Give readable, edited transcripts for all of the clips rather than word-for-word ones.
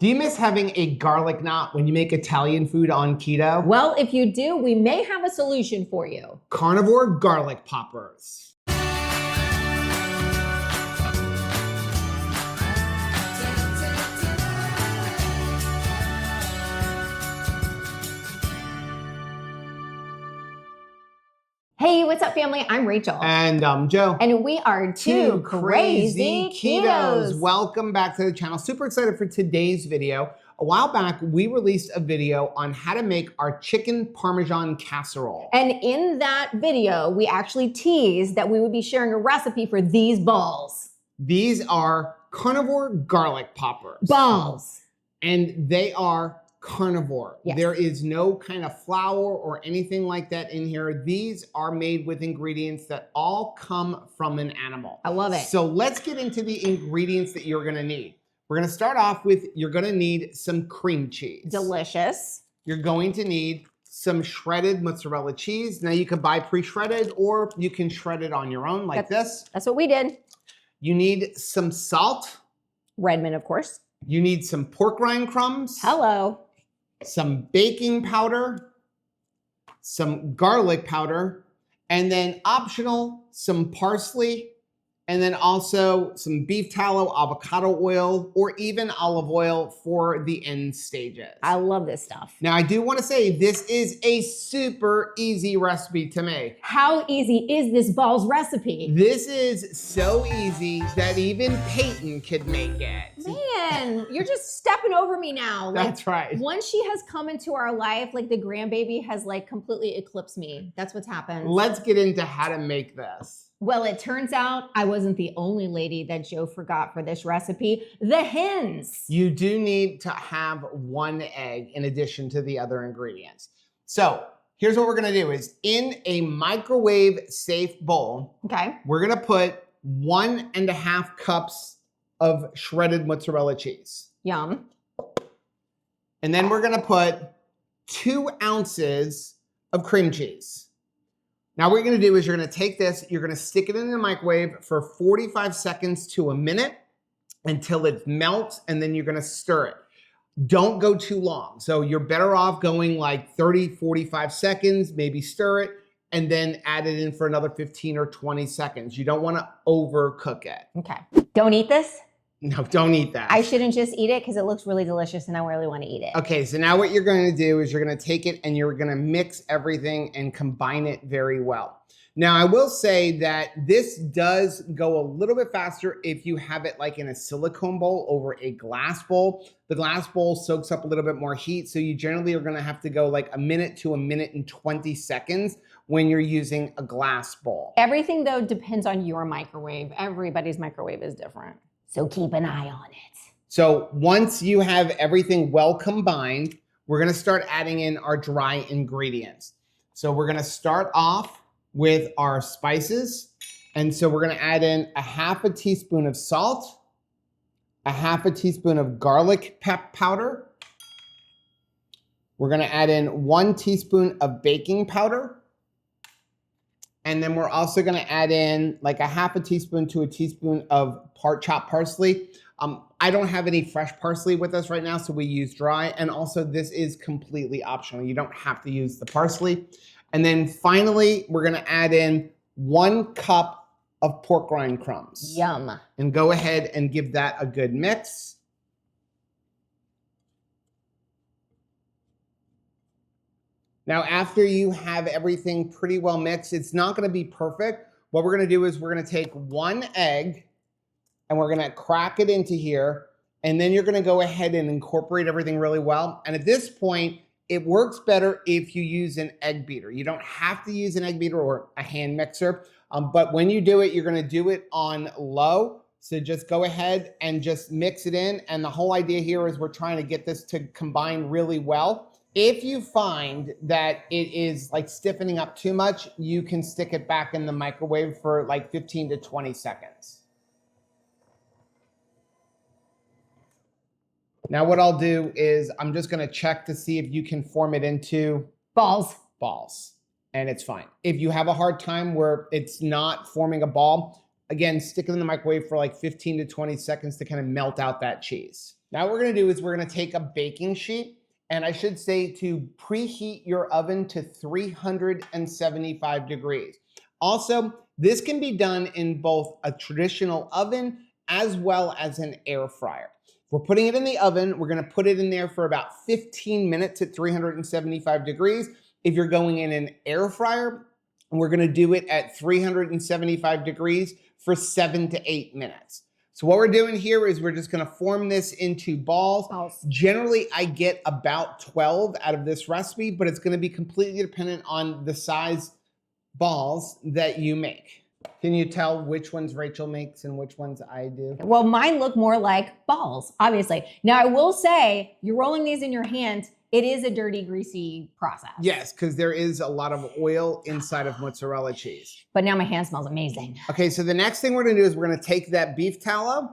Do you miss having a garlic knot when you make Italian food on keto? Well, if you do, we may have a solution for you. Carnivore garlic poppers. Hey, what's up, family? I'm Rachel. And I'm Joe. And we are two crazy ketos. Welcome back to the channel. Super excited for today's video. A while back, we released a video on how to make our chicken Parmesan casserole. And in that video, we actually teased that we would be sharing a recipe for these balls. These are carnivore garlic poppers. Balls. And they are carnivore. Yes. There is no kind of flour or anything like that in here. These are made with ingredients that all come from an animal. I love it. So let's get into the ingredients that you're gonna need. We're gonna start off with, you're gonna need some cream cheese. Delicious. You're going to need some shredded mozzarella cheese. Now you can buy pre-shredded or you can shred it on your own like this. That's what we did. You need some salt. Redmond, of course. You need some pork rind crumbs. Hello. Some baking powder, some garlic powder, and then optional, some parsley, and then also some beef tallow, avocado oil, or even olive oil for the end stages. I love this stuff. Now, I do want to say this is a super easy recipe to make. How easy is this balls recipe? This is so easy that even Peyton could make it. Man, you're just stepping over me now. Like, that's right. Once she has come into our life, like the grandbaby has like completely eclipsed me. That's what's happened. Let's get into how to make this. Well, it turns out I wasn't the only lady that Joe forgot for this recipe. The hens. You do need to have one egg in addition to the other ingredients. So here's what we're gonna do is in a microwave safe bowl, okay, we're gonna put 1.5 cups of shredded mozzarella cheese. Yum. And then we're gonna put 2 ounces of cream cheese. Now what you're gonna do is you're gonna take this, you're gonna stick it in the microwave for 45 seconds to a minute until it melts, and then you're gonna stir it. Don't go too long. So you're better off going like 30, 45 seconds, maybe stir it, and then add it in for another 15 or 20 seconds. You don't wanna overcook it. Okay. Don't eat this? No, don't eat that. I shouldn't just eat it because it looks really delicious and I really want to eat it. Okay, so now what you're going to do is you're going to take it and you're going to mix everything and combine it very well. Now, I will say that this does go a little bit faster if you have it like in a silicone bowl over a glass bowl. The glass bowl soaks up a little bit more heat, so you generally are going to have to go like a minute to a minute and 20 seconds when you're using a glass bowl. Everything, though, depends on your microwave. Everybody's microwave is different. So keep an eye on it. So once you have everything well combined, we're gonna start adding in our dry ingredients. So we're gonna start off with our spices. And so we're gonna add in 1/2 teaspoon of salt, 1/2 teaspoon of garlic powder. We're gonna add in 1 teaspoon of baking powder. And then we're also gonna add in like 1/2 teaspoon to a teaspoon of chopped parsley. I don't have any fresh parsley with us right now, so we use dry. And also this is completely optional. You don't have to use the parsley. And then finally, we're gonna add in 1 cup of pork rind crumbs. Yum. And go ahead and give that a good mix. Now, after you have everything pretty well mixed, it's not gonna be perfect. What we're gonna do is we're gonna take 1 egg and we're gonna crack it into here, and then you're gonna go ahead and incorporate everything really well. And at this point, it works better if you use an egg beater. You don't have to use an egg beater or a hand mixer, but when you do it, you're gonna do it on low. So just go ahead and just mix it in. And the whole idea here is we're trying to get this to combine really well. If you find that it is like stiffening up too much, you can stick it back in the microwave for like 15 to 20 seconds. Now what I'll do is I'm just gonna check to see if you can form it into balls. And it's fine. If you have a hard time where it's not forming a ball, again, stick it in the microwave for like 15 to 20 seconds to kind of melt out that cheese. Now what we're gonna do is we're gonna take a baking sheet, and I should say to preheat your oven to 375 degrees. Also, this can be done in both a traditional oven as well as an air fryer. If we're putting it in the oven, we're gonna put it in there for about 15 minutes at 375 degrees. If you're going in an air fryer, we're gonna do it at 375 degrees for 7 to 8 minutes. So what we're doing here is we're just gonna form this into balls. Generally, I get about 12 out of this recipe, but it's gonna be completely dependent on the size balls that you make. Can you tell which ones Rachel makes and which ones I do? Well, mine look more like balls, obviously. Now, I will say, you're rolling these in your hands. It is a dirty, greasy process. Yes, because there is a lot of oil inside of mozzarella cheese. But now my hand smells amazing. Okay, so the next thing we're gonna do is we're gonna take that beef tallow,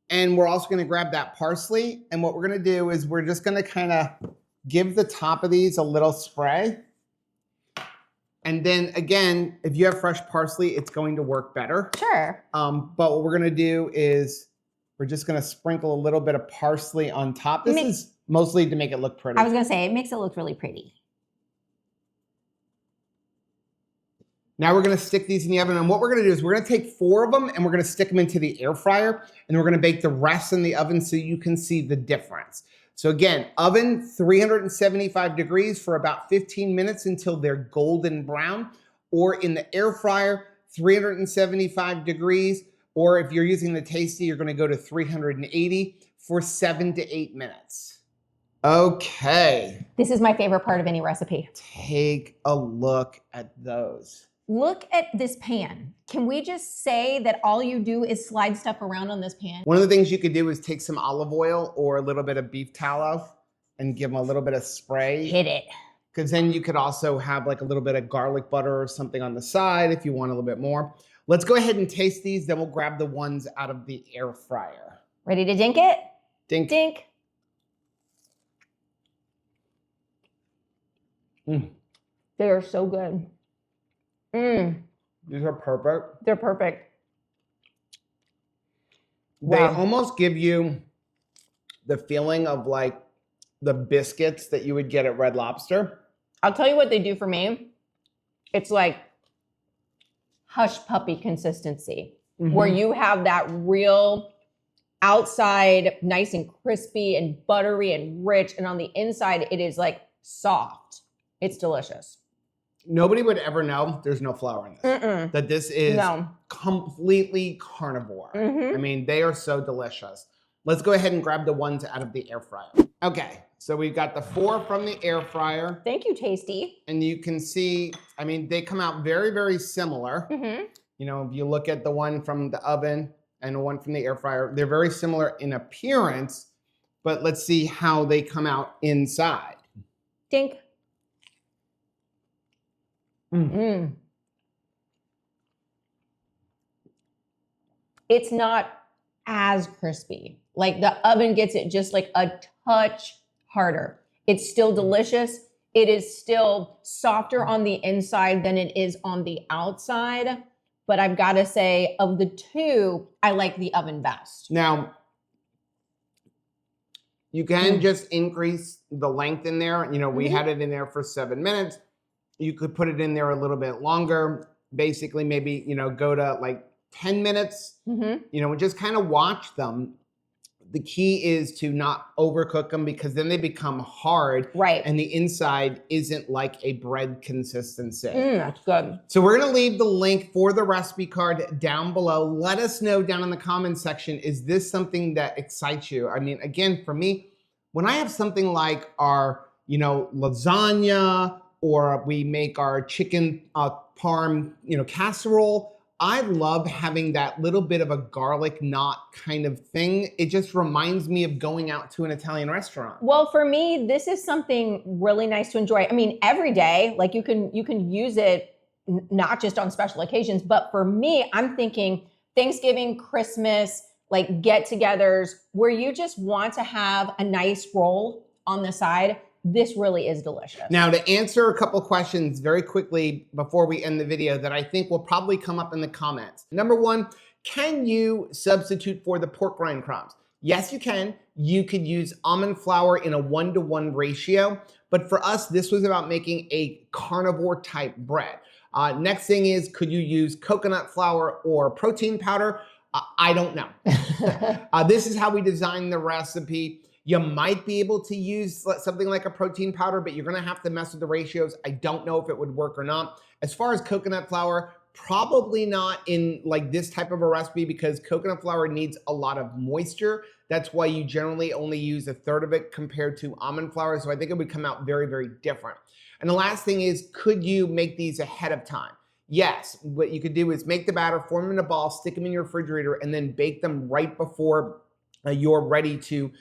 and we're also gonna grab that parsley. And what we're gonna do is we're just gonna kind of give the top of these a little spray. And then again, if you have fresh parsley, it's going to work better. Sure. But what we're gonna do is we're just gonna sprinkle a little bit of parsley on top. This is mostly to make it look pretty. I was gonna say, it makes it look really pretty. Now we're gonna stick these in the oven, and what we're gonna do is we're gonna take 4 of them and we're gonna stick them into the air fryer, and we're gonna bake the rest in the oven so you can see the difference. So again, oven 375 degrees for about 15 minutes until they're golden brown, or in the air fryer, 375 degrees, or if you're using the Tasty, you're gonna go to 380 for 7 to 8 minutes. Okay. This is my favorite part of any recipe. Take a look at those. Look at this pan. Can we just say that all you do is slide stuff around on this pan? One of the things you could do is take some olive oil or a little bit of beef tallow and give them a little bit of spray. Hit it. Because then you could also have like a little bit of garlic butter or something on the side if you want a little bit more. Let's go ahead and taste these, then we'll grab the ones out of the air fryer. Ready to dink it? Dink. Dink. They are so good. These are perfect. They're perfect. They Wow. almost give you the feeling of like the biscuits that you would get at Red Lobster. I'll tell you what they do for me. It's like hush puppy consistency, where you have that real outside nice and crispy and buttery and rich, and on the inside it is like soft. It's delicious. Nobody would ever know there's no flour in this. That this is completely carnivore. I mean, they are so delicious. Let's go ahead and grab the ones out of the air fryer. Okay, so we've got the 4 from the air fryer. Thank you, Tasty. And you can see, I mean, they come out very, very similar. You know, if you look at the one from the oven and the one from the air fryer, they're very similar in appearance, but let's see how they come out inside. Dink. It's not as crispy. Like the oven gets it just like a touch harder. It's still delicious. It is still softer on the inside than it is on the outside. But I've got to say, of the two, I like the oven best. Now, you can just increase the length in there. You know, we had it in there for 7 minutes. You could put it in there a little bit longer. Basically, maybe, you know, go to like 10 minutes, you know, and just kind of watch them. The key is to not overcook them because then they become hard. Right. And the inside isn't like a bread consistency. That's good. So we're going to leave the link for the recipe card down below. Let us know down in the comments section, is this something that excites you? I mean, again, for me, when I have something like our, you know, lasagna, or we make our chicken parm, you know, casserole, I love having that little bit of a garlic knot kind of thing. It just reminds me of going out to an Italian restaurant. Well, for me, this is something really nice to enjoy. I mean, every day, like you can use it not just on special occasions, but for me, I'm thinking Thanksgiving, Christmas, like get-togethers where you just want to have a nice roll on the side. This really is delicious. Now, to answer a couple questions very quickly before we end the video that I think will probably come up in the comments. Number one, can you substitute for the pork rind crumbs? Yes, you can. you could use almond flour in a 1-to-1 ratio. But for us, this was about making a carnivore type bread. Next thing is, could you use coconut flour or protein powder? I don't know. This is how we designed the recipe. You might be able to use something like a protein powder, but you're gonna have to mess with the ratios. I don't know if it would work or not. As far as coconut flour, probably not in like this type of a recipe because coconut flour needs a lot of moisture. That's why you generally only use 1/3 of it compared to almond flour. So I think it would come out very, very different. And the last thing is, could you make these ahead of time? Yes, what you could do is make the batter, form them in a ball, stick them in your refrigerator, and then bake them right before you're ready to,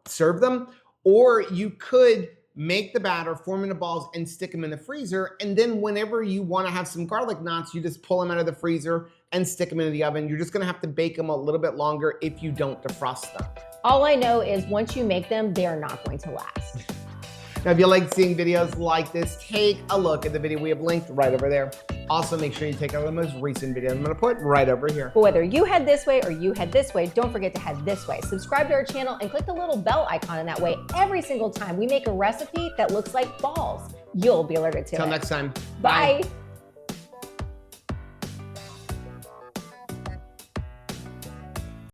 serve them. Or you could make the batter, form into balls, and stick them in the freezer. And then whenever you want to have some garlic knots, you just pull them out of the freezer and stick them into the oven. You're just going to have to bake them a little bit longer if you don't defrost them. All I know is once you make them, they are not going to last. Now, if you like seeing videos like this, take a look at the video we have linked right over there. Also, make sure you take out the most recent video I'm going to put right over here. But whether you head this way or you head this way, don't forget to head this way. Subscribe to our channel and click the little bell icon, and that way every single time we make a recipe that looks like balls, you'll be alerted to it. Till next time. Bye.